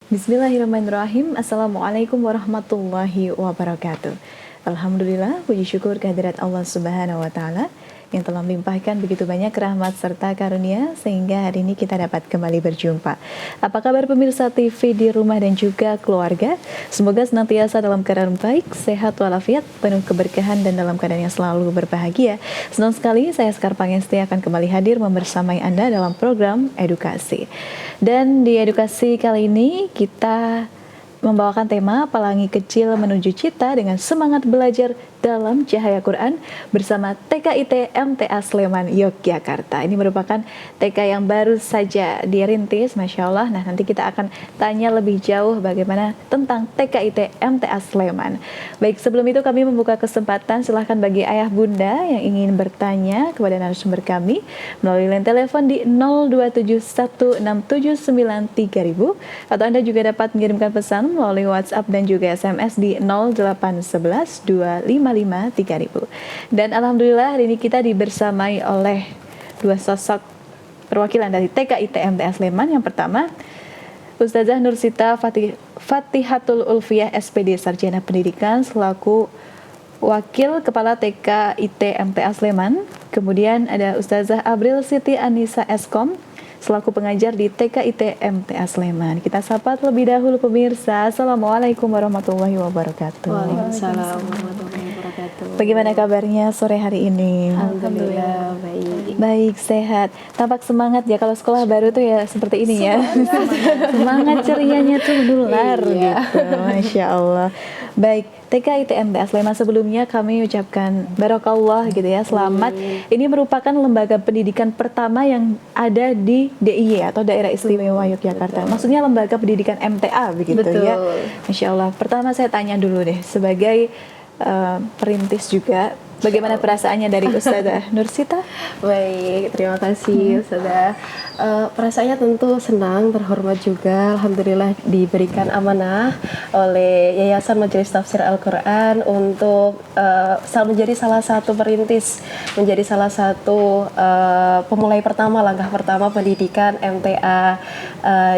Bismillahirrahmanirrahim. Assalamualaikum warahmatullahi wabarakatuh. Alhamdulillah, puji syukur kehadirat Allah Subhanahu wa Ta'ala yang telah melimpahkan begitu banyak rahmat serta karunia sehingga hari ini kita dapat kembali berjumpa. Apa kabar pemirsa TV di rumah dan juga keluarga? Semoga senantiasa dalam keadaan baik, sehat walafiat, penuh keberkahan dan dalam keadaan yang selalu berbahagia. Senang sekali saya Sekar Pangesti akan kembali hadir membersamai Anda dalam program edukasi. Dan di edukasi kali ini kita membawakan tema Pelangi Kecil Menuju Cita dengan semangat belajar dalam cahaya Quran bersama TKIT MTA Sleman Yogyakarta. Ini merupakan TK yang baru saja dirintis, Masya Allah. Nah, nanti kita akan tanya lebih jauh bagaimana tentang TKIT MTA Sleman. Baik, sebelum itu kami membuka kesempatan, silahkan bagi ayah bunda yang ingin bertanya kepada narasumber kami melalui line telepon di 02716793000 atau Anda juga dapat mengirimkan pesan melalui WhatsApp dan juga SMS di 08112553000. Dan alhamdulillah hari ini kita dibersamai oleh dua sosok perwakilan dari TKIT MTA Sleman. Yang pertama, Ustazah Nursita Fatihatul Ulfiyah SPD Sarjana Pendidikan selaku Wakil Kepala TKIT MTA Sleman. Kemudian ada Ustazah Abril Siti Anissa Eskom selaku pengajar di TKIT MTA Sleman. Kita sapa terlebih dahulu pemirsa. Assalamualaikum warahmatullahi wabarakatuh. Waalaikumsalam warahmatullahi wabarakatuh. Bagaimana kabarnya sore hari ini? Alhamdulillah baik. Baik, sehat. Tampak semangat ya, kalau sekolah baru tuh ya seperti ini ya. Semangat cerianya tuh menular gitu. Masya Allah. Baik, TKIT MTA Sleman, sebelumnya kami ucapkan barakallah gitu ya, selamat. Ini merupakan lembaga pendidikan pertama yang ada di DIY atau Daerah Istimewa Yogyakarta. Maksudnya lembaga pendidikan MTA begitu. Betul. Ya. Masya Allah. Pertama saya tanya dulu deh, sebagai perintis juga, bagaimana perasaannya dari Ustazah Nursita? Baik, terima kasih Ustazah. Perasaannya tentu senang, terhormat juga. Alhamdulillah diberikan amanah oleh Yayasan Majelis Tafsir Al-Quran untuk menjadi salah satu perintis, menjadi salah satu pemulai pertama, langkah pertama pendidikan MTA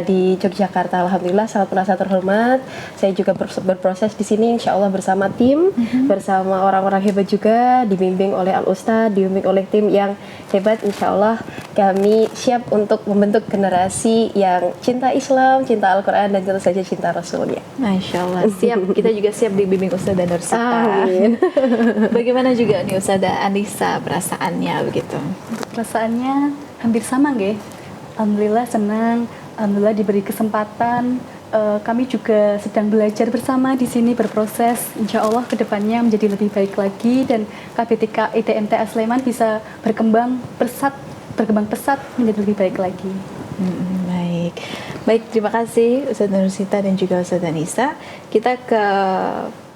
di Yogyakarta. Alhamdulillah sangat merasa terhormat. Saya juga berproses di sini, insya Allah bersama tim, bersama orang-orang hebat juga, dibimbing oleh Al-Ustadz, dibimbing oleh tim yang hebat. Insya Allah kami siap untuk membentuk generasi yang cinta Islam, cinta Al-Quran, dan tentu saja cinta Rasulnya. Masya Allah, siap. Kita juga siap dibimbing Ustazah Nursita. Amin. Bagaimana juga nih Ustazah Anissa perasaannya begitu? Perasaannya hampir sama nggih. Alhamdulillah senang, alhamdulillah diberi kesempatan. Kami juga sedang belajar bersama di sini, berproses. Insya Allah kedepannya menjadi lebih baik lagi dan KBTK ITMTA Sleman bisa berkembang pesat menjadi lebih baik lagi. Baik, terima kasih Ustazah Nursita dan juga Ustazah Anissa. Kita ke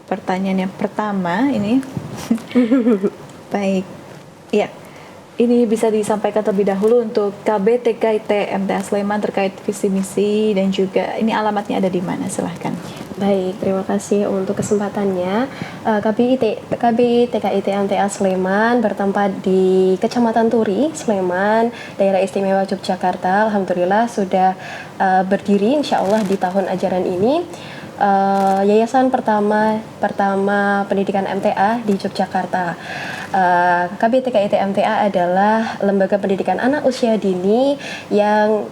pertanyaan yang pertama ini. Baik, ya. Ini bisa disampaikan terlebih dahulu untuk KBTKIT MTA Sleman terkait visi misi dan juga ini alamatnya ada di mana, silahkan. Baik, terima kasih untuk kesempatannya. KBTKIT MTA Sleman bertempat di Kecamatan Turi, Sleman, Daerah Istimewa Yogyakarta. Alhamdulillah sudah berdiri insya Allah di tahun ajaran ini. Yayasan pertama pendidikan MTA di Yogyakarta. KBTKIT MTA adalah lembaga pendidikan anak usia dini yang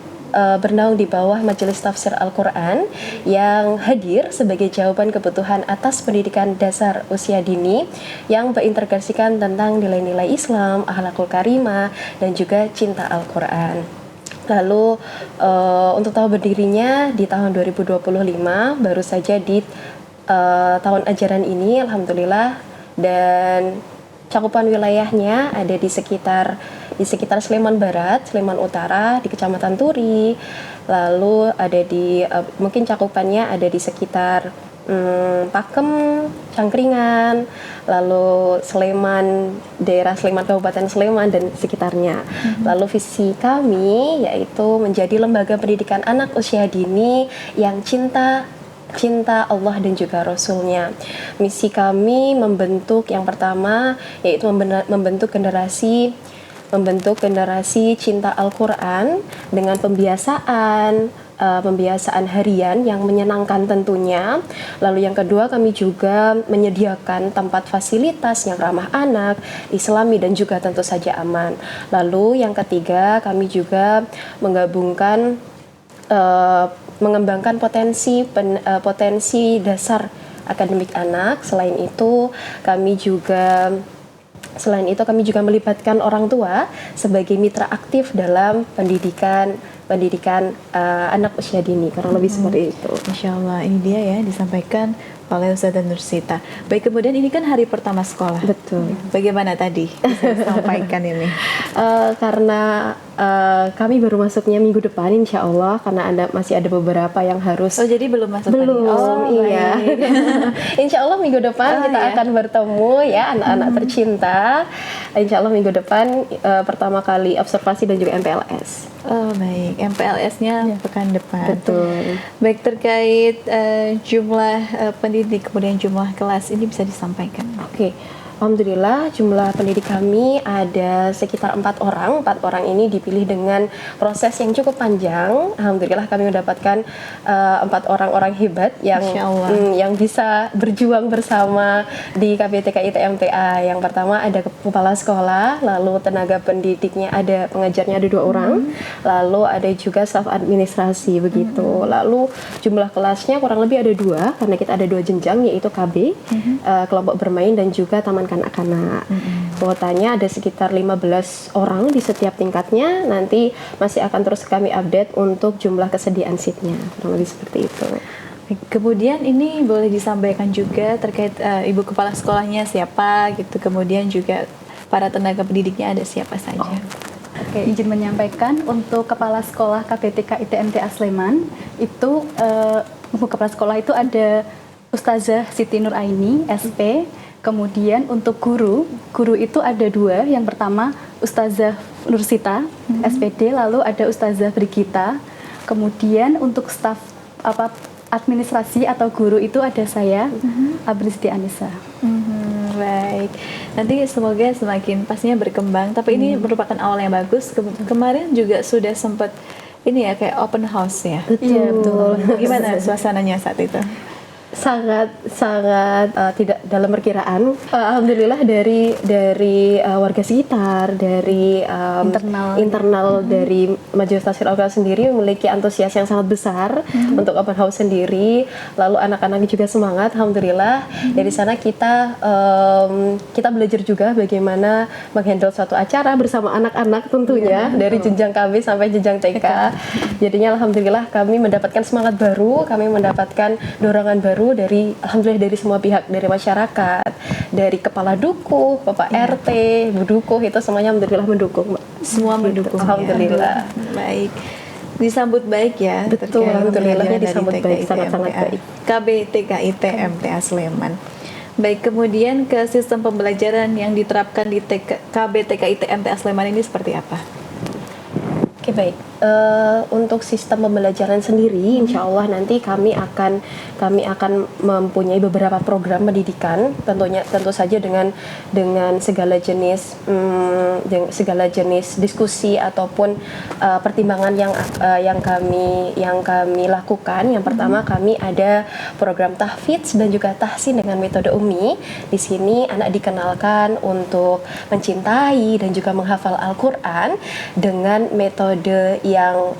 bernaung di bawah Majelis Tafsir Al-Quran yang hadir sebagai jawaban kebutuhan atas pendidikan dasar usia dini yang berintegrasikan tentang nilai-nilai Islam, akhlakul karimah, dan juga cinta Al-Quran. Lalu untuk tahun berdirinya di tahun 2025, baru saja di tahun ajaran ini alhamdulillah, dan cakupan wilayahnya ada di sekitar Sleman Barat, Sleman Utara, di Kecamatan Turi. Lalu ada di mungkin cakupannya ada di sekitar Pakem, Cangkringan, lalu Sleman, daerah Sleman, Kabupaten Sleman dan sekitarnya. Lalu visi kami yaitu menjadi lembaga pendidikan anak usia dini yang cinta Allah dan juga Rasulnya. Misi kami membentuk yang pertama yaitu membentuk generasi cinta Al-Quran dengan pembiasaan, pembiasaan harian yang menyenangkan tentunya. Lalu yang kedua, kami juga menyediakan tempat fasilitas yang ramah anak, islami dan juga tentu saja aman. Lalu yang ketiga, kami juga menggabungkan mengembangkan potensi dasar akademik anak. Selain itu kami juga melibatkan orang tua sebagai mitra aktif dalam pendidikan anak usia dini, kurang lebih seperti itu. Masya Allah, ini dia ya disampaikan oleh Ustazah Nursita. Baik, kemudian ini kan hari pertama sekolah. Betul. Bagaimana tadi bisa disampaikan ini? Karena kami baru masuknya minggu depan, insya Allah, karena masih ada beberapa yang harus. Oh, jadi belum masuk belum, tadi? Oh, iya. Insya Allah minggu depan kita akan bertemu ya anak-anak tercinta. Insya Allah minggu depan pertama kali observasi dan juga MPLS. Oh baik, MPLS-nya pekan depan. Betul. Baik, terkait jumlah pendidik kemudian jumlah kelas ini bisa disampaikan. Oke. Alhamdulillah jumlah pendidik kami ada sekitar 4 orang. 4 orang ini dipilih dengan proses yang cukup panjang. Alhamdulillah kami mendapatkan 4 orang-orang hebat yang bisa berjuang bersama di KBTK ITMTA. Yang pertama ada kepala sekolah, lalu tenaga pendidiknya pengajarnya ada 2 orang, lalu ada juga staf administrasi begitu. Lalu jumlah kelasnya kurang lebih ada 2 karena kita ada 2 jenjang, yaitu KB, kelompok bermain, dan juga taman kanak-kanak. Kuotanya ada sekitar 15 orang di setiap tingkatnya. Nanti masih akan terus kami update untuk jumlah kesediaan seatnya, kurang lebih seperti itu. Kemudian ini boleh disampaikan juga terkait ibu kepala sekolahnya siapa gitu, kemudian juga para tenaga pendidiknya ada siapa saja. Oke, izin menyampaikan untuk kepala sekolah KBTK ITMTA Sleman itu untuk kepala sekolah itu ada Ustazah Siti Nur Aini, SP. Kemudian untuk guru itu ada 2. Yang pertama Ustazah Nursita, SPD, lalu ada Ustazah Brigita. Kemudian untuk staf administrasi atau guru itu ada saya, Abrizdi Anissa. Baik, nanti semoga semakin pastinya berkembang. Tapi ini merupakan awal yang bagus. Kemarin juga sudah sempat ini ya kayak open house ya. Iya, betul. Gimana suasananya saat itu? Sangat tidak dalam perkiraan. Alhamdulillah dari warga sekitar, dari internal dari Majelis Tasfir Al-Quran sendiri memiliki antusias yang sangat besar untuk open house sendiri. Lalu anak-anaknya juga semangat. Alhamdulillah dari sana kita belajar juga bagaimana menghandle suatu acara bersama anak-anak tentunya dari jenjang KB sampai jenjang TK. Jadinya alhamdulillah kami mendapatkan semangat baru, kami mendapatkan dorongan baru dari semua pihak, dari masyarakat, dari kepala dukuh, Bapak RT, Bu Dukuh, itu semuanya alhamdulillah mendukung, Mbak. Semua mendukung. Alhamdulillah. Baik. Disambut baik ya. Betul, alhamdulillahnya disambut baik, sangat-sangat baik. KBTK ITMTA Sleman. Baik, kemudian ke sistem pembelajaran yang diterapkan di KBTK ITMTA Sleman ini seperti apa? Oke, baik. Untuk sistem pembelajaran sendiri, insya Allah nanti kami akan mempunyai beberapa program pendidikan, tentu saja dengan segala jenis diskusi ataupun pertimbangan yang kami lakukan. Yang pertama, kami ada program tahfidz dan juga tahsin dengan metode Umi. Di sini anak dikenalkan untuk mencintai dan juga menghafal Al-Quran dengan metode yang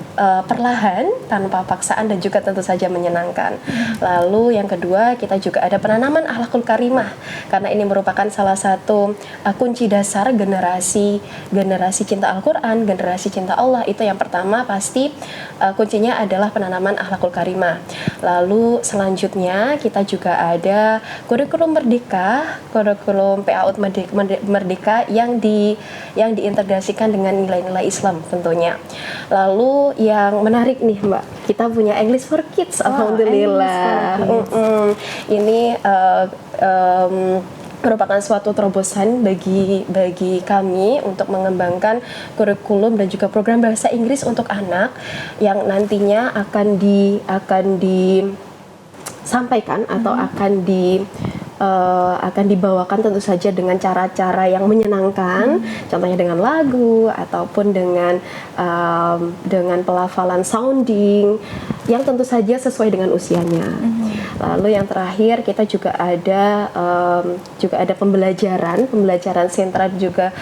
perlahan, tanpa paksaan, dan juga tentu saja menyenangkan. Lalu yang kedua, kita juga ada penanaman akhlakul karimah, karena ini merupakan salah satu kunci dasar generasi cinta Al-Quran, generasi cinta Allah. Itu yang pertama pasti kuncinya adalah penanaman akhlakul karimah. Lalu selanjutnya kita juga ada kurikulum merdeka, kurikulum PAUD merdeka yang diintegrasikan dengan nilai-nilai Islam tentunya. Lalu yang menarik nih Mbak, kita punya English for Kids, alhamdulillah. Ini merupakan suatu terobosan bagi kami untuk mengembangkan kurikulum dan juga program bahasa Inggris untuk anak yang nantinya akan disampaikan atau akan akan dibawakan tentu saja dengan cara-cara yang menyenangkan, contohnya dengan lagu ataupun dengan pelafalan sounding yang tentu saja sesuai dengan usianya. Lalu yang terakhir kita juga ada pembelajaran sentra, juga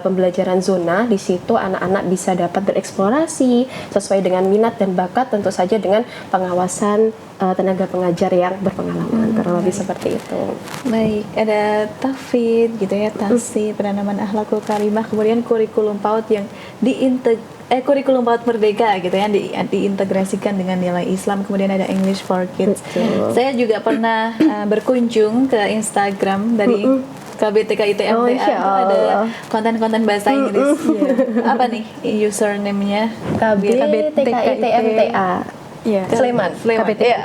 pembelajaran zona. Di situ anak-anak bisa dapat bereksplorasi sesuai dengan minat dan bakat, tentu saja dengan pengawasan tenaga pengajar yang berpengalaman. Kurang lebih seperti itu. Baik, ada tahfidz gitu ya, tahsib, penanaman akhlakul karimah, kemudian kurikulum PAUD yang kurikulum PAUD Merdeka gitu ya, diintegrasikan dengan nilai Islam, kemudian ada English for Kids. Betul. Saya juga pernah berkunjung ke Instagram dari KBTK ITMTA, itu ada konten-konten bahasa Inggris. Apa nih username-nya? KBTK ITMTA. Iya. Sleman. KBTK. Ya.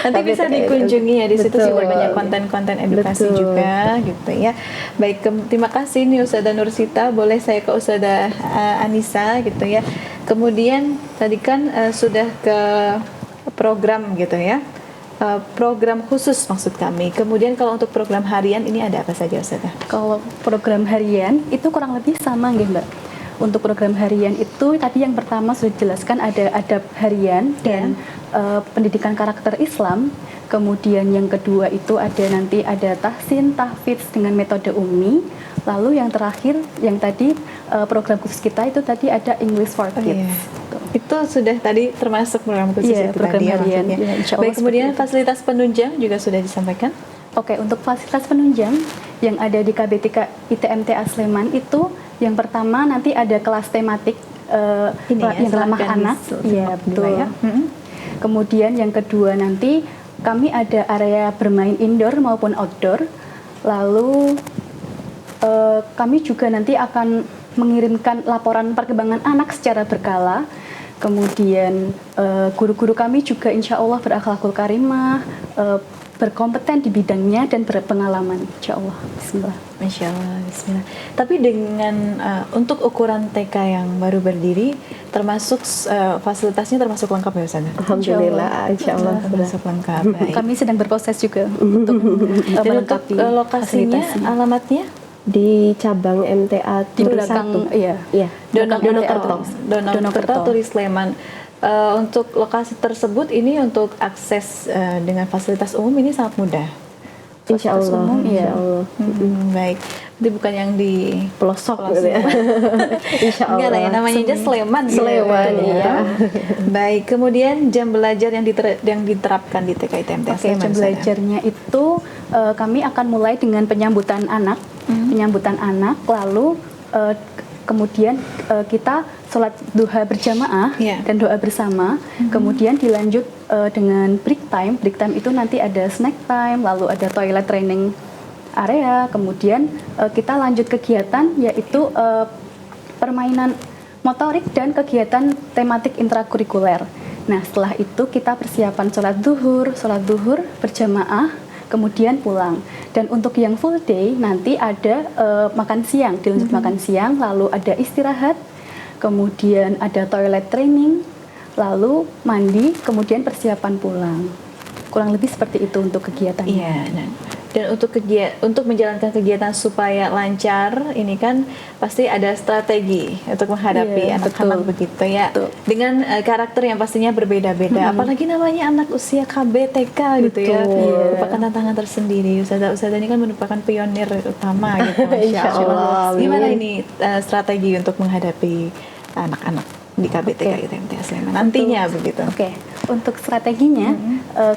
Nanti bisa dikunjungi ya, di situ Betul. juga banyak konten-konten edukasi juga gitu ya. Baik, terima kasih nih Ustazah Nursita. Boleh saya ke Ustazah Anissa gitu ya. Kemudian tadi kan sudah ke program gitu ya. Program khusus maksud kami. Kemudian kalau untuk program harian ini ada apa saja Ustazah? Kalau program harian itu kurang lebih sama nggih Mbak. Untuk program harian itu tadi yang pertama sudah dijelaskan, ada adab harian dan pendidikan karakter Islam. Kemudian yang kedua itu ada tahsin, tahfidz dengan metode ummi. Lalu yang terakhir yang tadi program khusus kita itu tadi ada English for Kids. Itu sudah tadi termasuk program khusus itu program tadi harian. maksudnya. Ya, insya Allah Baik, kemudian seperti itu. fasilitas penunjang juga sudah disampaikan. Oke, untuk fasilitas penunjang yang ada di KBTK ITMTA Sleman itu yang pertama nanti ada kelas tematik yang ramah anak. Iya, betul. Ya. Kemudian yang kedua nanti kami ada area bermain indoor maupun outdoor. Lalu kami juga nanti akan mengirimkan laporan perkembangan anak secara berkala. Kemudian guru-guru kami juga insya Allah berakhlakul karimah, berkompeten di bidangnya dan berpengalaman, insya Allah. Bismillah. Masya Allah, Bismillah. Tapi dengan untuk ukuran TK yang baru berdiri, termasuk fasilitasnya termasuk lengkap ya Ustazah? Alhamdulillah, insya Allah termasuk lengkap. Baik. Kami sedang berproses juga untuk Dan untuk melengkapi lokasinya, fasilitasnya. alamatnya? di cabang MTA Di Turi belakang, 1. iya. Iya. Donokerto, Donokerto. Turi Sleman. Untuk lokasi tersebut ini untuk akses dengan fasilitas umum ini sangat mudah. Insya Fasilitas Allah. umum, Insya Allah. Baik, itu bukan yang di Pelosok gitu ya. Insya Allah. Enggak lah ya, namanya aja Sleman. Sleman, gitu. iya. Baik, kemudian jam belajar yang diterapkan di TK ITMTA Oke, Sleman. jam Ustazah. belajarnya itu kami akan mulai dengan penyambutan anak, lalu kemudian kita sholat duha berjamaah Iya. dan doa bersama, kemudian dilanjut dengan break time. Break time itu nanti ada snack time, lalu ada toilet training area, kemudian kita lanjut kegiatan yaitu permainan motorik dan kegiatan tematik intrakurikuler. Nah, setelah itu kita persiapan sholat duhur berjamaah, kemudian pulang. Dan untuk yang full day nanti ada makan siang, dilanjut makan siang, lalu ada istirahat, kemudian ada toilet training, lalu mandi, kemudian persiapan pulang. Kurang lebih seperti itu untuk kegiatannya. Iya, dan untuk menjalankan kegiatan supaya lancar, ini kan pasti ada strategi untuk menghadapi Iya, anak-anak betul. begitu ya. Betul. Dengan karakter yang pastinya berbeda-beda, apalagi namanya anak usia KB, TK gitu ya. Betul. Merupakan tantangan tersendiri. Ustazah ini kan merupakan pionir utama gitu. Masya Insya Allah. Gimana Amin. ini strategi untuk menghadapi anak-anak di KBTK ITMTA Sleman nantinya begitu? Oke, untuk strateginya,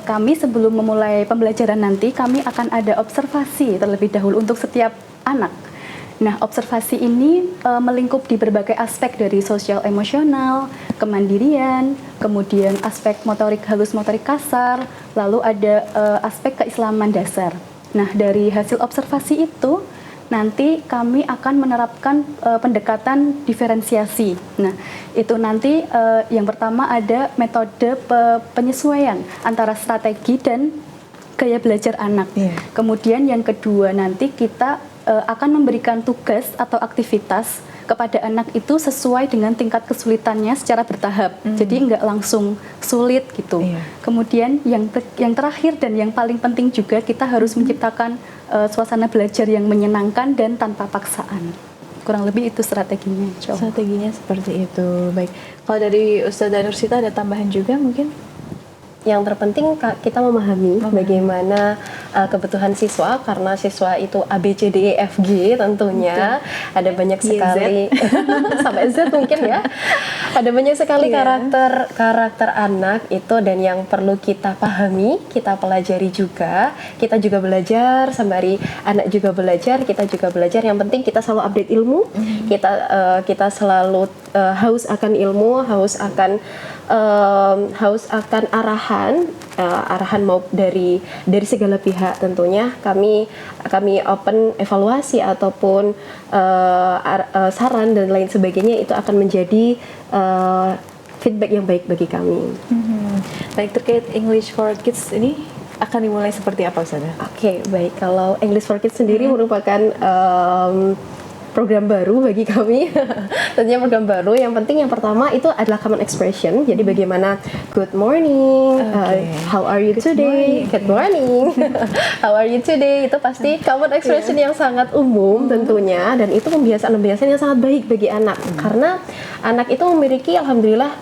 kami sebelum memulai pembelajaran nanti, kami akan ada observasi terlebih dahulu untuk setiap anak. Nah, observasi ini melingkup di berbagai aspek dari sosial emosional, kemandirian, kemudian aspek motorik halus, motorik kasar, lalu ada aspek keislaman dasar. Nah, dari hasil observasi itu, nanti kami akan menerapkan pendekatan diferensiasi. Nah, itu nanti yang pertama ada metode penyesuaian antara strategi dan gaya belajar anak. Iya. Kemudian yang kedua nanti kita akan memberikan tugas atau aktivitas kepada anak itu sesuai dengan tingkat kesulitannya secara bertahap. Jadi nggak langsung sulit gitu. Iya. Kemudian yang terakhir dan yang paling penting juga kita harus menciptakan suasana belajar yang menyenangkan dan tanpa paksaan. Kurang lebih itu strateginya. Insya Allah. Strateginya seperti itu. Baik. Kalau dari Ustazah Nursita ada tambahan juga mungkin? Yang terpenting kita memahami bagaimana kebutuhan siswa, karena siswa itu A B C D E F G tentunya. Ada banyak sekali sampai Z mungkin ya. Ada banyak sekali karakter anak itu, dan yang perlu kita pahami, kita pelajari juga. Kita juga belajar sembari anak juga belajar, kita juga belajar. Yang penting kita selalu update ilmu. Kita selalu haus akan ilmu, haus akan arahan mau dari segala pihak. Tentunya kami open evaluasi ataupun saran dan lain sebagainya, itu akan menjadi feedback yang baik bagi kami. Baik, terkait English for Kids ini akan dimulai seperti apa, Ustazah? Oke, baik. Kalau English for Kids sendiri merupakan program baru bagi kami. Tentunya program baru. Yang penting yang pertama itu adalah common expression. Jadi bagaimana good morning, how are you today, good morning, how are you today, itu pasti common expression yang sangat umum tentunya, dan itu pembiasaan yang sangat baik bagi anak. Karena anak itu memiliki, alhamdulillah,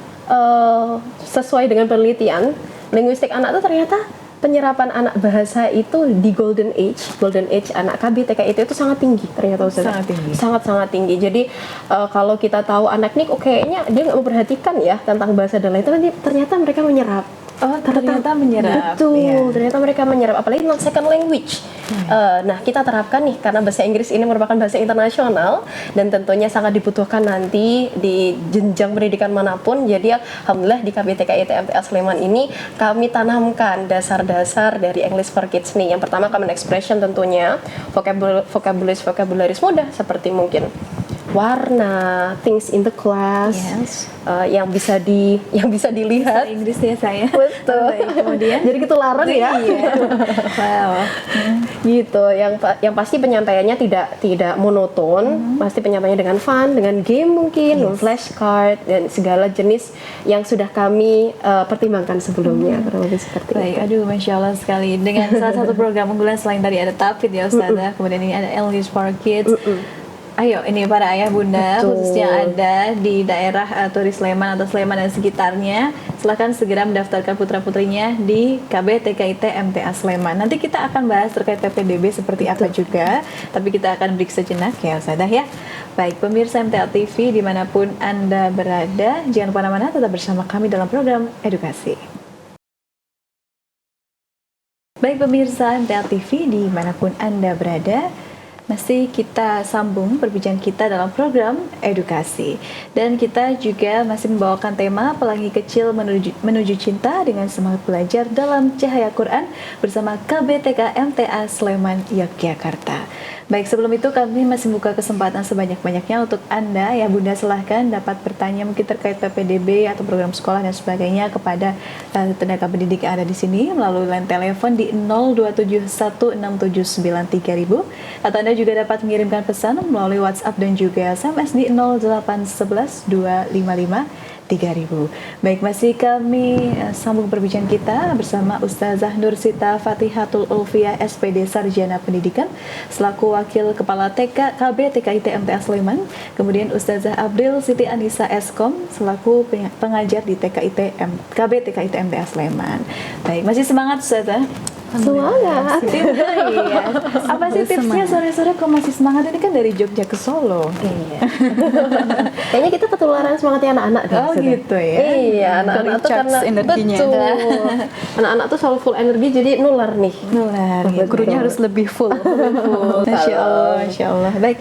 sesuai dengan penelitian linguistik anak itu ternyata penyerapan anak bahasa itu di golden age anak KB TK itu sangat tinggi ternyata, Ustaz. Sangat tinggi. Jadi kalau kita tahu anak nih kayaknya dia nggak memperhatikan ya tentang bahasa dan lain, tapi ternyata mereka menyerap. Ternyata menyerap. Betul, ternyata mereka menyerap, apalagi non second language. Nah, kita terapkan nih, karena bahasa Inggris ini merupakan bahasa internasional dan tentunya sangat dibutuhkan nanti di jenjang pendidikan manapun. Jadi alhamdulillah di KBTKIT MTA Sleman ini kami tanamkan dasar-dasar dari English for Kids nih. Yang pertama common expression tentunya, vocabularies mudah seperti mungkin warna, things in the class, yang bisa dilihat. Bahasa Inggris ya saya. Betul. Kemudian jadi ketularan ya. Iya. Wow. Gitu. Yang pasti penyampaiannya tidak monoton, pasti penyampaiannya dengan fun, dengan game mungkin, flashcard dan segala jenis yang sudah kami pertimbangkan sebelumnya. Kurang lebih seperti Baik, itu. aduh, Masya Allah sekali. Dengan salah satu program unggulan selain tadi ada Tafid ya Ustazah, kemudian ini ada English for Kids. Ayo, ini para ayah bunda khususnya ada di daerah atau di Sleman atau Sleman dan sekitarnya, silahkan segera mendaftarkan putra-putrinya di KB TKIT MTA Sleman. Nanti kita akan bahas terkait PPDB seperti apa juga, tapi kita akan break sejenak ya Ustazah ya. Baik, pemirsa MTA TV dimanapun Anda berada, jangan kemana-mana, tetap bersama kami dalam program edukasi. Baik pemirsa MTA TV dimanapun Anda berada, masih kita sambung perbincangan kita dalam program edukasi, dan kita juga masih membawakan tema Pelangi Kecil menuju Cinta dengan semangat belajar dalam cahaya Quran bersama KBTK MTA Sleman Yogyakarta. Baik, sebelum itu kami masih buka kesempatan sebanyak-banyaknya untuk Anda ya Bunda, silahkan dapat bertanya mungkin terkait PPDB atau program sekolah dan sebagainya kepada tenaga pendidik yang ada di sini melalui line telepon di 02716793000, atau Anda juga dapat mengirimkan pesan melalui WhatsApp dan juga SMS di 08112553000. Baik, masih kami sambung perbincangan kita bersama Ustazah Nursita Fatihatul Ulfiyah SPD Sarjana Pendidikan selaku Wakil Kepala TK KB TKIT MTA Sleman, kemudian Ustazah April Siti Anissa Eskom selaku pengajar di KB TKIT MTA Sleman. Baik, masih semangat Ustazah? Semangat. Iya. Apa sih tipsnya sore-sore kok masih semangat? Ini kan dari Jogja ke Solo. Iya. Kayaknya kita ketularan semangatnya anak-anak deh. Oh gitu ya. Iya, anak-anak tuh karena energinya. Betul. Anak-anak tuh selalu full energi, jadi nular nih. Nular. Gitu. Gurunya harus lebih full. Masya Allah, Masya Allah. Baik,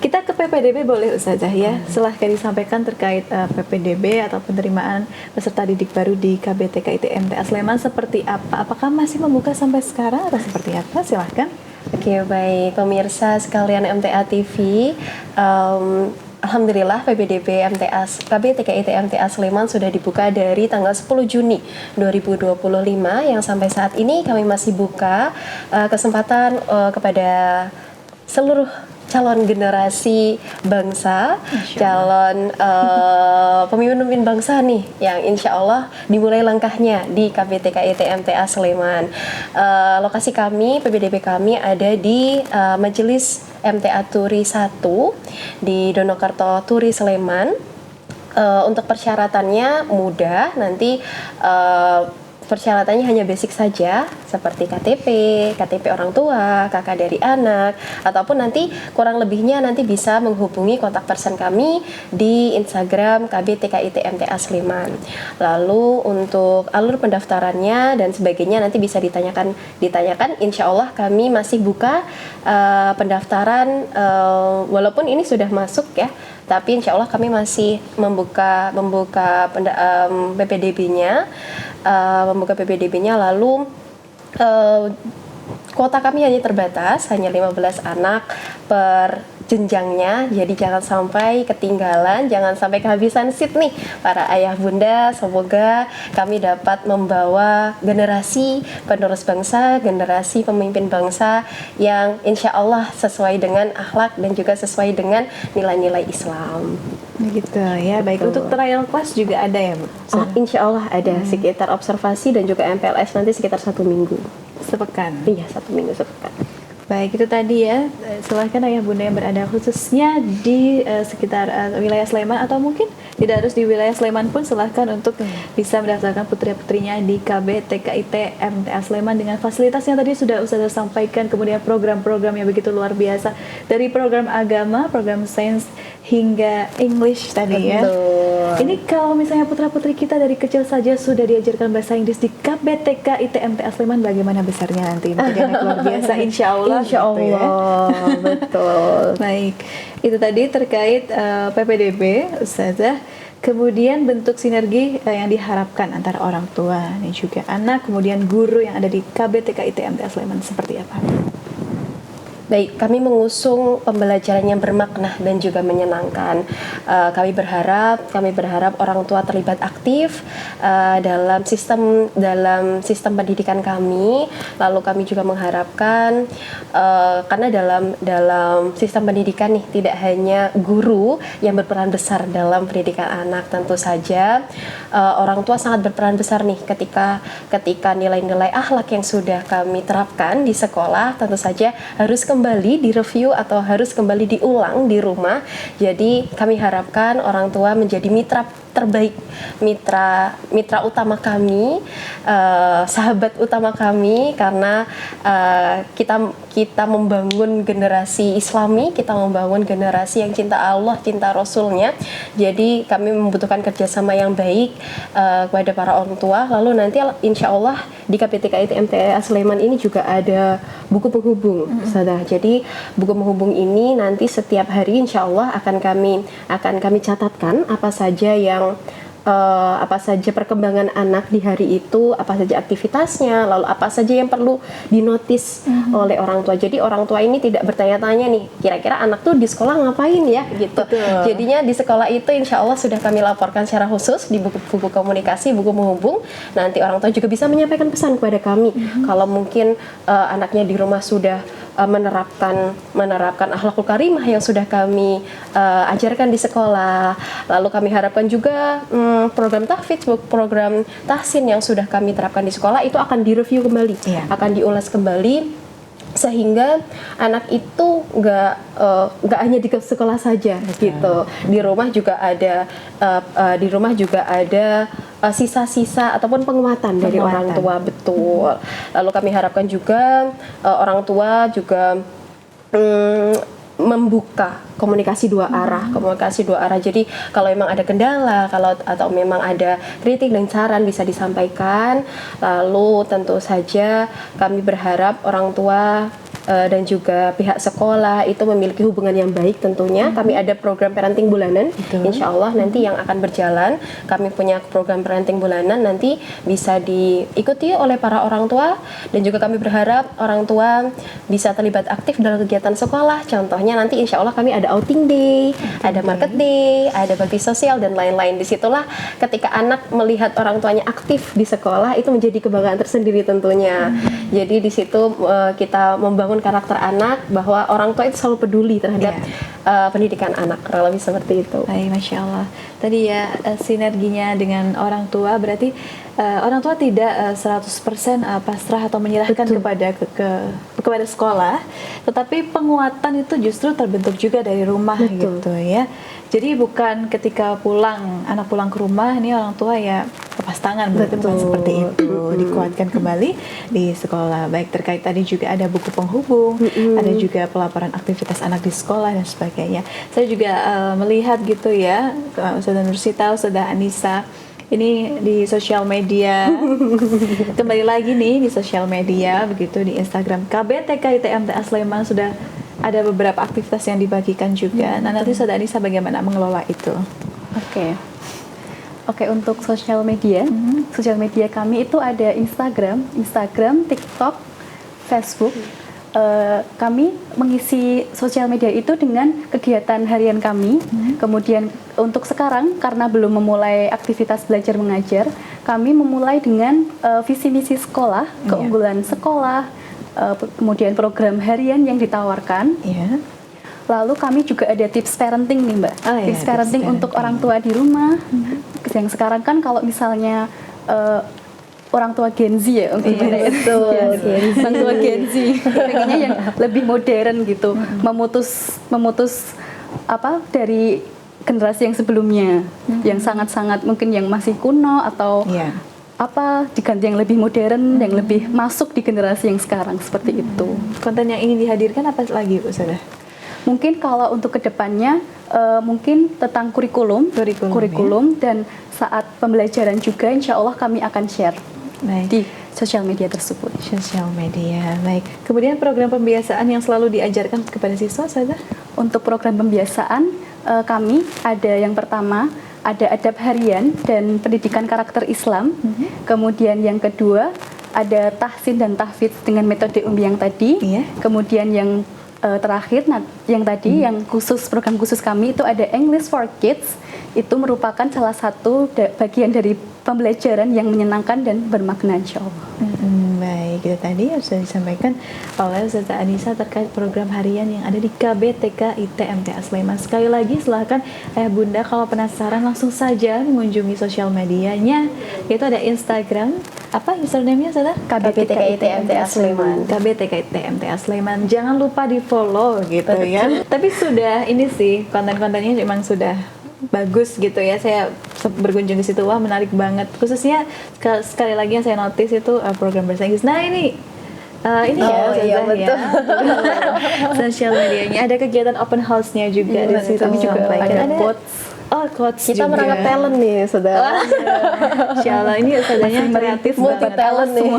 kita ke PPDB boleh Ustazah ya. Silahkan disampaikan terkait PPDB atau penerimaan peserta didik baru di KBTKIT MTA Sleman seperti apa? Apakah masih membuka sampai sekarang atau seperti apa? Silahkan. Oke, baik pemirsa sekalian MTA TV. Alhamdulillah PPDB KB TKIT MTA Sleman sudah dibuka dari tanggal 10 Juni 2025 yang sampai saat ini kami masih buka kesempatan kepada seluruh calon generasi bangsa, calon pemimpin bangsa nih yang insya Allah dimulai langkahnya di KBTKIT MTA Sleman. Lokasi kami, PPDB kami ada di Majelis MTA Turi 1 di Donokerto Turi Sleman. Untuk persyaratannya mudah, nanti persyaratannya hanya basic saja seperti KTP orang tua, kakak dari anak, ataupun nanti kurang lebihnya nanti bisa menghubungi kontak person kami di Instagram KBTKIT MTA Sleman. Lalu untuk alur pendaftarannya dan sebagainya nanti bisa ditanyakan. Insya Allah kami masih buka pendaftaran walaupun ini sudah masuk ya. Tapi insya Allah kami masih membuka PPDB-nya, lalu kuota kami hanya terbatas, hanya 15 anak per jenjangnya, jadi jangan sampai ketinggalan, jangan sampai kehabisan seat nih para ayah bunda. Semoga kami dapat membawa generasi penerus bangsa, generasi pemimpin bangsa yang insya Allah sesuai dengan akhlak dan juga sesuai dengan nilai-nilai Islam. Gitu ya, baik. Untuk trial class juga ada ya Bu? Insya Allah ada sekitar observasi dan juga MPLS nanti sekitar 1 minggu. Sepekan? Iya, 1 minggu sepekan. Baik, itu tadi ya. Silahkan ayah bunda yang berada khususnya di sekitar wilayah Sleman, atau mungkin tidak harus di wilayah Sleman pun silahkan untuk bisa mendaftarkan putri-putrinya di KBTKIT MTA Sleman dengan fasilitas yang tadi sudah Ustazah sampaikan, kemudian program-program yang begitu luar biasa, dari program agama, program sains hingga English tadi ya. Ini kalau misalnya putra-putri kita dari kecil saja sudah diajarkan bahasa Inggris di KBTKIT MTA Sleman, bagaimana besarnya nanti menjadi anak luar biasa insya Allah. Insya Allah, gitu ya. betul. Baik, itu tadi terkait PPDB, Ustazah. Kemudian bentuk sinergi yang diharapkan antara orang tua dan juga anak, kemudian guru yang ada di KBTKIT MTA Sleman seperti apa? Baik, kami mengusung pembelajaran yang bermakna dan juga menyenangkan. Kami berharap orang tua terlibat aktif dalam sistem pendidikan kami. Lalu kami juga mengharapkan karena dalam sistem pendidikan nih tidak hanya guru yang berperan besar dalam pendidikan anak, tentu saja orang tua sangat berperan besar nih ketika nilai-nilai akhlak yang sudah kami terapkan di sekolah tentu saja harus kembali direview atau harus kembali diulang di rumah. Jadi kami harapkan orang tua menjadi mitra terbaik, mitra utama kami, sahabat utama kami, karena kita membangun generasi Islami, kita membangun generasi yang cinta Allah, cinta Rasulnya. Jadi kami membutuhkan kerjasama yang baik kepada para orang tua. Lalu nanti insya Allah di KBTKIT MTA Sleman ini juga ada buku penghubung, Jadi buku penghubung ini nanti setiap hari insya Allah akan kami catatkan apa saja perkembangan anak di hari itu, apa saja aktivitasnya, lalu apa saja yang perlu dinotis oleh orang tua. Jadi orang tua ini tidak bertanya-tanya nih, kira-kira anak tuh di sekolah ngapain ya gitu. Betul. Jadinya di sekolah itu insya Allah sudah kami laporkan secara khusus di buku komunikasi, buku penghubung. Nanti orang tua juga bisa menyampaikan pesan kepada kami. Kalau mungkin anaknya di rumah sudah menerapkan akhlakul karimah yang sudah kami ajarkan di sekolah. Lalu kami harapkan juga program tahfidz, program tahsin yang sudah kami terapkan di sekolah itu akan direview kembali, akan diulas kembali, sehingga anak itu nggak hanya di sekolah saja gitu. Di rumah juga ada sisa-sisa ataupun penguatan dari orang tua, betul. Lalu kami harapkan juga orang tua juga membuka komunikasi dua arah. Jadi kalau memang ada kendala, atau memang ada kritik dan saran bisa disampaikan. Lalu tentu saja kami berharap orang tua dan juga pihak sekolah itu memiliki hubungan yang baik tentunya. Kami ada program parenting bulanan, insya Allah nanti yang akan berjalan. Kami punya program parenting bulanan, nanti bisa diikuti oleh para orang tua, dan juga kami berharap orang tua bisa terlibat aktif dalam kegiatan sekolah. Contohnya nanti insya Allah kami ada outing day, ada market day, ada bakti sosial dan lain-lain. Disitulah ketika anak melihat orang tuanya aktif di sekolah itu menjadi kebanggaan tersendiri tentunya. Jadi di situ kita membangun membangun karakter anak bahwa orang tua itu selalu peduli terhadap pendidikan anak, kurang lebih seperti itu. Baik, Masya Allah. Tadi ya sinerginya dengan orang tua berarti orang tua tidak 100% pasrah atau menyerahkan kepada sekolah, tetapi penguatan itu justru terbentuk juga dari rumah gitu ya. Jadi bukan ketika anak pulang ke rumah ini orang tua ya lepas tangan, berarti bukan seperti itu, dikuatkan kembali di sekolah. Baik, terkait tadi juga ada buku penghubung, ada juga pelaporan aktivitas anak di sekolah dan sebagainya. Saya juga melihat gitu ya, Ustazah Nursita, Ustazah Anissa, ini di sosial media, kembali lagi nih di sosial media, begitu di Instagram KBTK ITMTA Sleman sudah ada beberapa aktivitas yang dibagikan juga. Nah, nanti Ustazah Anissa bagaimana mengelola itu? Oke, untuk sosial media kami itu ada Instagram, TikTok, Facebook. Kami mengisi sosial media itu dengan kegiatan harian kami. Kemudian untuk sekarang karena belum memulai aktivitas belajar mengajar, kami memulai dengan visi misi sekolah, keunggulan sekolah, kemudian program harian yang ditawarkan. Lalu kami juga ada tips parenting nih Mbak, tips parenting untuk orang tua di rumah. Yang sekarang kan kalau misalnya orang tua Gen Z ya, orang tua Gen Z, pengennya yang lebih modern gitu, memutus apa dari generasi yang sebelumnya, yang sangat-sangat mungkin yang masih kuno atau apa diganti yang lebih modern, yang lebih masuk di generasi yang sekarang seperti itu. Konten yang ingin dihadirkan apa lagi Bu Ustazah? Mungkin kalau untuk kedepannya mungkin tentang kurikulum dan saat pembelajaran juga insya Allah kami akan share di sosial media tersebut. Sosial media, baik. Kemudian program pembiasaan yang selalu diajarkan kepada siswa, Ustazah? Untuk program pembiasaan kami ada yang pertama ada adab harian dan pendidikan karakter Islam. Kemudian yang kedua ada tahsin dan tahfidz dengan metode Umi yang tadi. Kemudian yang terakhir, yang tadi yang khusus program khusus kami itu ada English for Kids. Itu merupakan salah satu bagian dari pembelajaran yang menyenangkan dan bermakna insyaallah. Baik, itu tadi yang sudah disampaikan oleh Ustazah Anissa terkait program harian yang ada di KBTK ITMTA Sleman. Sekali lagi silahkan Ayah Bunda kalau penasaran langsung saja mengunjungi sosial medianya, yaitu ada Instagram, apa username-nya Ustazah? KBTK ITMTA Sleman. KBTK ITMTA Sleman. Jangan lupa di follow gitu ya. Tapi sudah ini sih konten-kontennya memang sudah bagus gitu ya. Saya berkunjung di situ, wah menarik banget. Khususnya sekali lagi yang saya notice itu program bahasa Inggris. Nah ini ya betul. Sosial medianya ada kegiatan open house-nya juga di situ. Kami juga ada quotes Kita juga. merangkap talent nih, Saudara. Insyaallah ini Ustazahnya kreatif multi talent nih.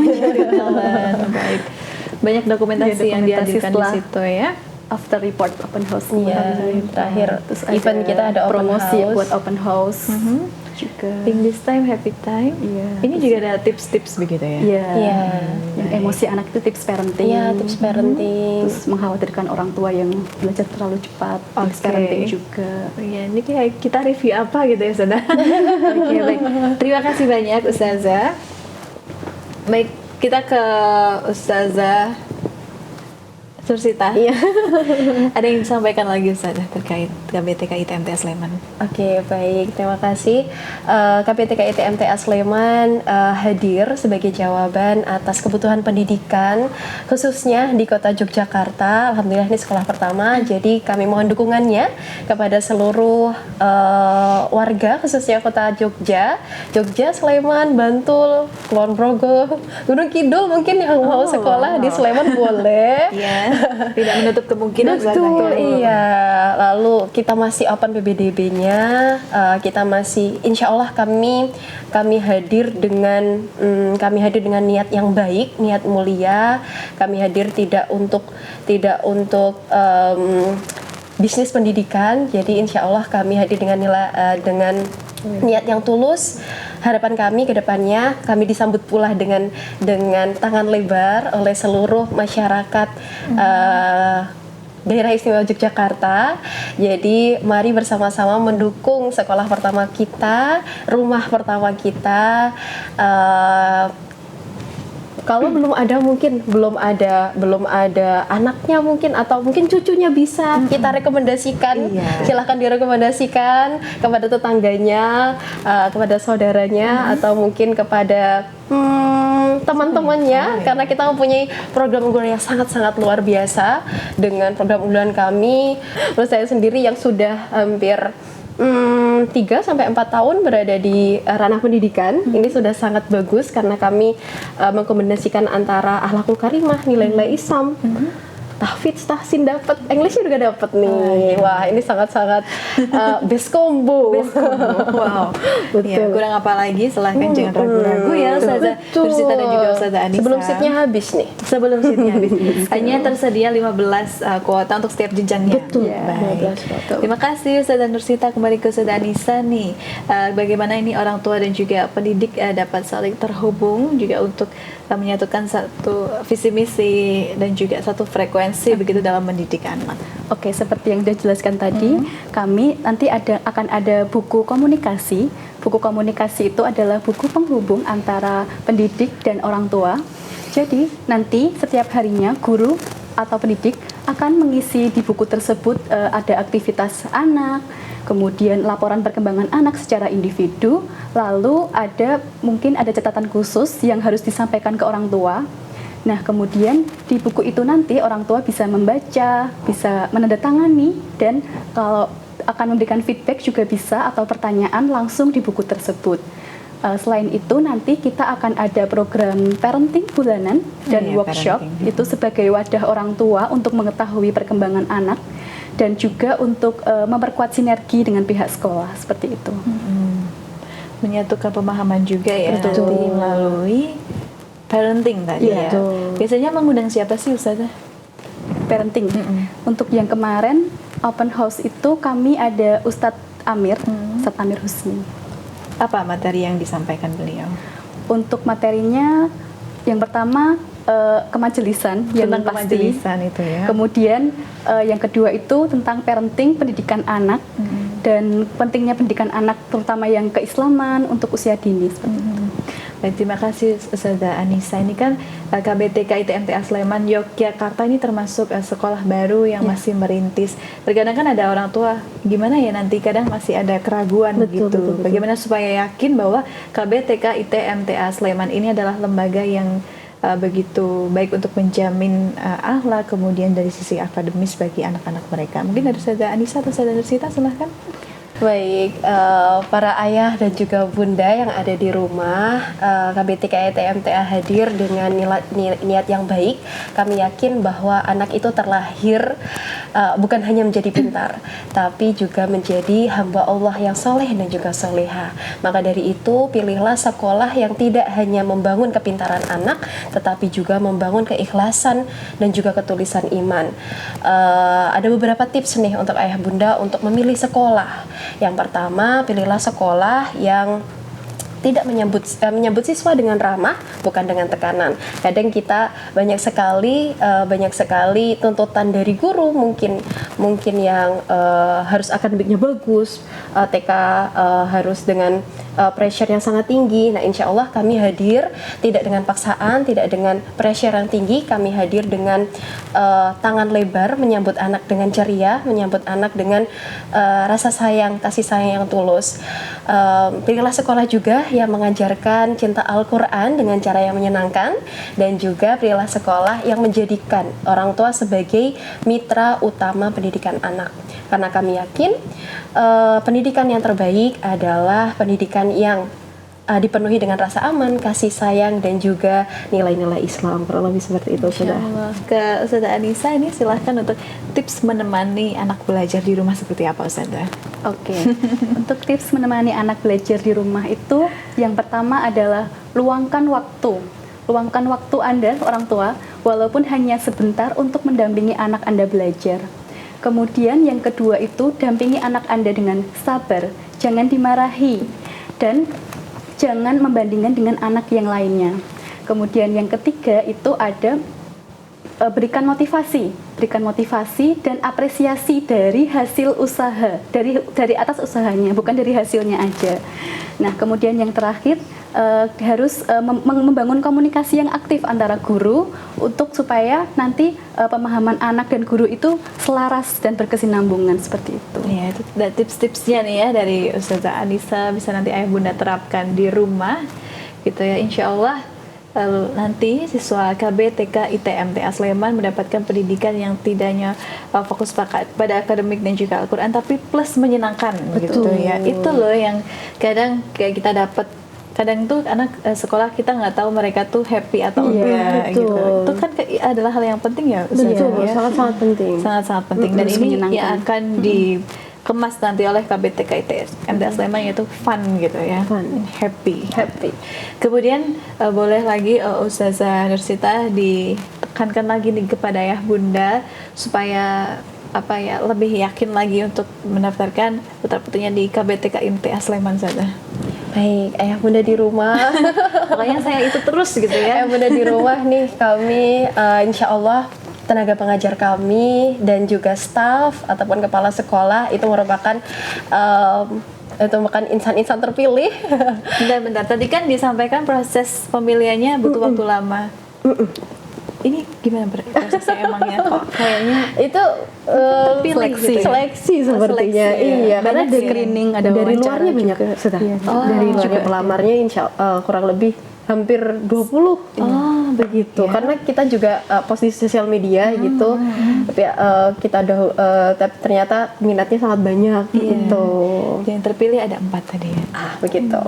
Baik. Banyak dokumentasi yang dihadirkan di situ ya. After report open house Terakhir terus event kita ada open promosi house. buat open house juga. Think this time, happy time. Ini juga ada tips-tips begitu ya. Yang emosi anak itu tips parenting. Tips parenting. Terus mengkhawatirkan orang tua yang belajar terlalu cepat. Tips parenting juga. Ini kayak kita review apa gitu ya Ustazah. Baik. Terima kasih banyak Ustazah. Baik, kita ke Ustazah Nursita. Ada yang disampaikan lagi Ustazah terkait KBTK ITMTA Sleman? Oke, baik. Terima kasih. KBTK ITMTA Sleman hadir sebagai jawaban atas kebutuhan pendidikan khususnya di Kota Yogyakarta. Alhamdulillah ini sekolah pertama, jadi kami mohon dukungannya kepada seluruh warga khususnya Kota Jogja, Sleman, Bantul, Kulon Progo, Gunung Kidul mungkin yang mau sekolah di Sleman boleh. Tidak menutup kemungkinan. Betul, iya. Lalu kita masih open PBDB-nya, kita masih, insya Allah kami hadir dengan niat yang baik, niat mulia. Kami hadir tidak untuk bisnis pendidikan. Jadi insya Allah kami hadir dengan niat yang tulus. Harapan kami ke depannya kami disambut pula dengan tangan lebar oleh seluruh masyarakat Daerah Istimewa Yogyakarta. Jadi mari bersama-sama mendukung sekolah pertama kita, rumah pertama kita. Kalau belum ada anaknya mungkin, atau mungkin cucunya bisa kita rekomendasikan. Iya. Silahkan direkomendasikan kepada tetangganya, kepada saudaranya, atau mungkin kepada teman-temannya, karena kita mempunyai program unggulan yang sangat-sangat luar biasa dengan program unggulan kami. Menurut saya sendiri yang sudah hampir 3-4 tahun berada di ranah pendidikan, ini sudah sangat bagus karena kami mengkombinasikan antara akhlakul karimah, nilai-nilai Islam, tahfidz, tahsin dapat, Englishnya juga dapat nih. Wah, ini sangat-sangat best combo. Wow. Ya, Betul. kurang apa lagi? Silahkan jangan ragu-ragu ya Ustazah Betul. Nursita dan juga Ustazah Anissa. Sebelum seatnya habis nih. Sebelum seatnya habis. Hanya tersedia 15 kuota untuk setiap jenjangnya. Betul. Ya, baik. 15 kuota. Terima kasih Ustazah Nursita. Kembali ke Ustazah Anissa nih. Bagaimana ini orang tua dan juga pendidik dapat saling terhubung juga untuk menyatukan satu visi misi dan juga satu frekuensi begitu dalam mendidik anak. Oke, seperti yang sudah jelaskan tadi, kami nanti akan ada buku komunikasi. Buku komunikasi itu adalah buku penghubung antara pendidik dan orang tua. Jadi nanti setiap harinya guru atau pendidik akan mengisi di buku tersebut ada aktivitas anak, kemudian laporan perkembangan anak secara individu, lalu mungkin ada catatan khusus yang harus disampaikan ke orang tua. Nah, kemudian di buku itu nanti orang tua bisa membaca, bisa menandatangani, dan kalau akan memberikan feedback juga bisa, atau pertanyaan langsung di buku tersebut. Selain itu nanti kita akan ada program parenting bulanan dan workshop, itu sebagai wadah orang tua untuk mengetahui perkembangan anak dan juga untuk memperkuat sinergi dengan pihak sekolah, seperti itu. Menyatukan pemahaman juga ya. Betul. Nanti melalui parenting tadi ya. Biasanya mengundang siapa sih Ustazah? Parenting. Untuk yang kemarin open house itu kami ada Ustadz Amir, Ustadz Amir Husni. Apa materi yang disampaikan beliau? Untuk materinya yang pertama kemajelisan yang Tentang pasti. kemajelisan itu ya. Kemudian yang kedua itu tentang parenting, pendidikan anak, dan pentingnya pendidikan anak terutama yang keislaman untuk usia dini. Seperti itu. Baik, terima kasih Ustazah Anissa. Ini kan KBTK ITMTA Sleman Yogyakarta ini termasuk sekolah baru yang masih merintis. Terkadang kan ada orang tua, gimana ya nanti kadang masih ada keraguan begitu. Bagaimana supaya yakin bahwa KBTK ITMTA Sleman ini adalah lembaga yang begitu baik untuk menjamin akhlak, kemudian dari sisi akademis bagi anak-anak mereka. Mungkin dari Ustazah Anissa atau Ustazah Nursita, silahkan. Baik, para ayah dan juga bunda yang ada di rumah, KBTK ITMTA hadir dengan niat yang baik. Kami yakin bahwa anak itu terlahir bukan hanya menjadi pintar, tapi juga menjadi hamba Allah yang soleh dan juga soleha. Maka dari itu, pilihlah sekolah yang tidak hanya membangun kepintaran anak, tetapi juga membangun keikhlasan dan juga ketulisan iman. Ada beberapa tips nih untuk ayah bunda untuk memilih sekolah. Yang pertama, pilihlah sekolah yang tidak menyambut siswa dengan ramah, bukan dengan tekanan. Kadang kita banyak sekali tuntutan dari guru, mungkin yang harus akademiknya bagus, TK harus dengan pressure yang sangat tinggi. Nah, insya Allah kami hadir tidak dengan paksaan, tidak dengan pressure yang tinggi. Kami hadir dengan tangan lebar, menyambut anak dengan ceria, menyambut anak dengan rasa sayang, kasih sayang yang tulus. Pilihlah sekolah juga yang mengajarkan cinta Al-Quran dengan cara yang menyenangkan, dan juga pilihlah sekolah yang menjadikan orang tua sebagai mitra utama pendidikan anak. Karena kami yakin pendidikan yang terbaik adalah pendidikan yang dipenuhi dengan rasa aman, kasih sayang, dan juga nilai-nilai Islam. Kurang lebih seperti itu sudah. Ke Ustazah Anissa ini silahkan untuk tips menemani anak belajar di rumah seperti apa, Ustazah? Oke. Untuk tips menemani anak belajar di rumah itu, yang pertama adalah luangkan waktu. Luangkan waktu Anda, orang tua, walaupun hanya sebentar untuk mendampingi anak Anda belajar. Kemudian yang kedua itu, dampingi anak Anda dengan sabar, jangan dimarahi, dan jangan membandingkan dengan anak yang lainnya. Kemudian yang ketiga itu ada berikan motivasi dan apresiasi dari hasil usaha, dari atas usahanya, bukan dari hasilnya aja. Nah, kemudian yang terakhir harus membangun komunikasi yang aktif antara guru untuk supaya nanti pemahaman anak dan guru itu selaras dan berkesinambungan seperti itu. Ya, itu tips-tipsnya nih ya dari Ustazah Anissa, bisa nanti ayah bunda terapkan di rumah gitu ya, insya Allah. Lalu nanti siswa KB, TK, IT, MTA Sleman mendapatkan pendidikan yang tidak hanya fokus pada akademik dan juga Al-Quran, tapi plus menyenangkan. Betul. Gitu ya. Itu loh yang kadang kayak kita dapat. Kadang tuh anak sekolah kita nggak tahu mereka tuh happy atau enggak gitu. Itu kan adalah hal yang penting ya Ustazah. Betul, ya. sangat-sangat penting. Sangat-sangat penting. Dan ini yang akan dikemas nanti oleh KBTK ITS MTA Sleman, yaitu fun gitu ya, happy. Kemudian boleh lagi Ustazah Nursita ditekankan lagi nih kepada ayah bunda supaya lebih yakin lagi untuk mendaftarkan putra-putrinya di KBTK MTA Sleman saja. Baik, ayah bunda di rumah. Makanya saya itu terus gitu ya. Ayah bunda di rumah nih, kami insya Allah tenaga pengajar kami dan juga staf ataupun kepala sekolah itu merupakan insan-insan terpilih. Bentar, tadi kan disampaikan proses pemilihannya butuh waktu lama. Ini gimana prosesnya emangnya kok kayaknya itu seleksi sepertinya. Iya, karena dari screening ada dari wawancara luarnya banyak juga. sudah. Dari juga pelamarnya kurang lebih hampir 20. Begitu. Ya. Karena kita juga post di sosial media gitu. Tapi kita tapi ternyata minatnya sangat banyak gitu. Yang terpilih ada 4 tadi ya. Begitu.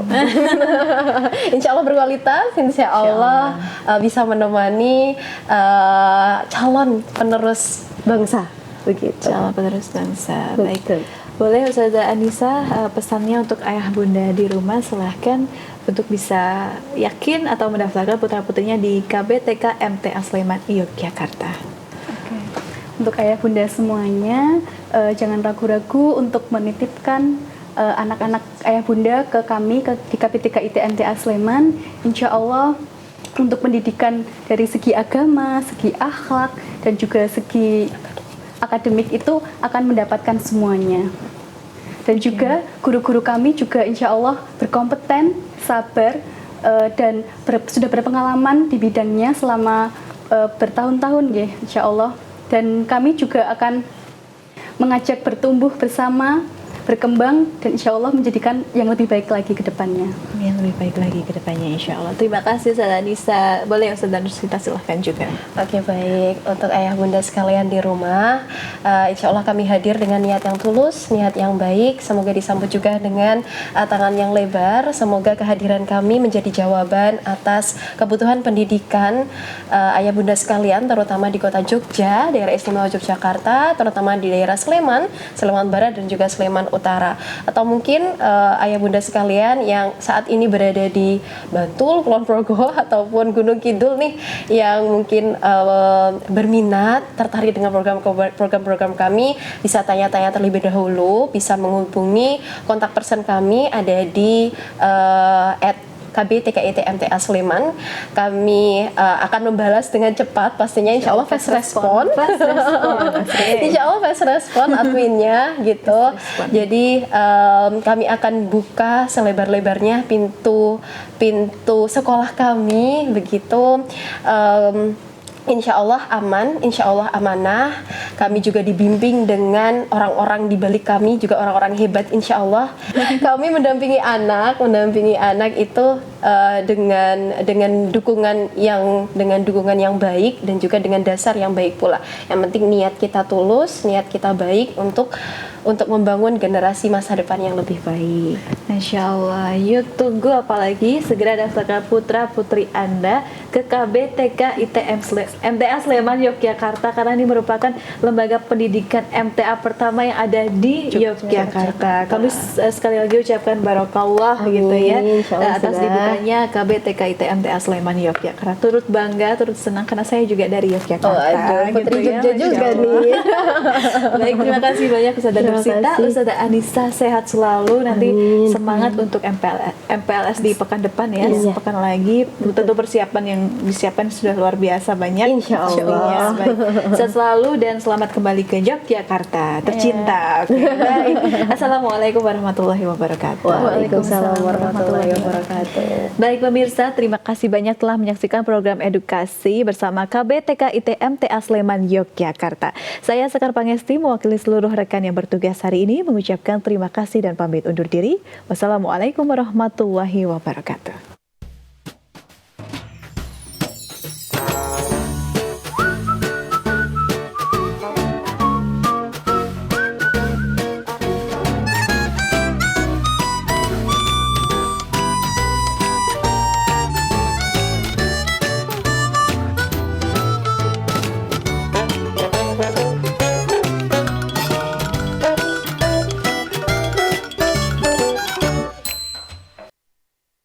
Insya Allah berkualitas, insya Allah bisa menemani calon penerus bangsa. Begitu. Calon penerus bangsa. Baik. Baik. Boleh Ustazah Anissa pesannya untuk ayah bunda di rumah, silahkan untuk bisa yakin atau mendaftarkan putra-putrinya di KBTK MTA Sleman Yogyakarta. Oke. Untuk ayah bunda semuanya, jangan ragu-ragu untuk menitipkan anak-anak ayah bunda ke kami di KBTK IT MTA Sleman. Insya Allah untuk pendidikan dari segi agama, segi akhlak, dan juga segi akademik itu akan mendapatkan semuanya. Dan juga guru-guru kami juga insya Allah berkompeten, sabar, dan sudah berpengalaman di bidangnya selama bertahun-tahun ya insya Allah. Dan kami juga akan mengajak bertumbuh bersama, berkembang, dan insya Allah menjadikan yang lebih baik lagi ke depannya. Yang lebih baik lagi ke depannya insya Allah. Terima kasih Ustazah Anissa. Boleh Ustazah Nursita silahkan juga. Oke, baik. Untuk ayah bunda sekalian di rumah, insya Allah kami hadir dengan niat yang tulus, niat yang baik. Semoga disambut juga dengan tangan yang lebar. Semoga kehadiran kami menjadi jawaban atas kebutuhan pendidikan ayah bunda sekalian, terutama di kota Jogja, daerah istimewa Yogyakarta, terutama di daerah Sleman, Sleman Barat dan juga Sleman Utara. Atau mungkin ayah bunda sekalian yang saat ini berada di Bantul, Kulon Progo ataupun Gunung Kidul nih, yang mungkin berminat, tertarik dengan program-program kami, bisa tanya-tanya terlebih dahulu, bisa menghubungi kontak person kami ada di KBTKIT MTA Sleman. Kami akan membalas dengan cepat pastinya, insya Allah fast respon. Insya Allah fast respon adminnya gitu. Jadi kami akan buka selebar-lebarnya pintu sekolah kami begitu. Insya Allah aman, insya Allah amanah. Kami juga dibimbing dengan orang-orang di balik kami, juga orang-orang hebat insya Allah. Kami mendampingi anak itu dengan dukungan yang baik dan juga dengan dasar yang baik pula. Yang penting niat kita tulus, niat kita baik untuk membangun generasi masa depan yang lebih baik. Insya Allah. Yuk tunggu apalagi, segera daftarkan putra putri Anda ke KBTK ITM MTA Sleman Yogyakarta, karena ini merupakan lembaga pendidikan MTA pertama yang ada di Yogyakarta. Kami sekali lagi ucapkan barokallah gitu ya atas dibukannya KBTK ITM MTA Sleman Yogyakarta. Turut bangga, turut senang karena saya juga dari Yogyakarta. Putri gitu Jogja juga nih. Baik, terima kasih banyak Ustazah Dr. Terima Sita, kasih. Ustazah Anissa sehat selalu. Nanti Amin. semangat untuk MPLS di pekan depan ya, Iya. sepekan lagi. Tentu persiapan yang disiapkan sudah luar biasa banyak. Insya Allah. Iya, baik. Sehat selalu dan selamat kembali ke Yogyakarta, tercinta. Oke, baik. Assalamualaikum warahmatullahi wabarakatuh. Waalaikumsalam warahmatullahi wabarakatuh. Baik pemirsa, terima kasih banyak telah menyaksikan program edukasi bersama KBTK ITM TA Sleman Yogyakarta. Saya Sekar Pangesti mewakili seluruh rekan yang bertugas hari ini mengucapkan terima kasih dan pamit undur diri. Wassalamualaikum warahmatullahi wabarakatuh.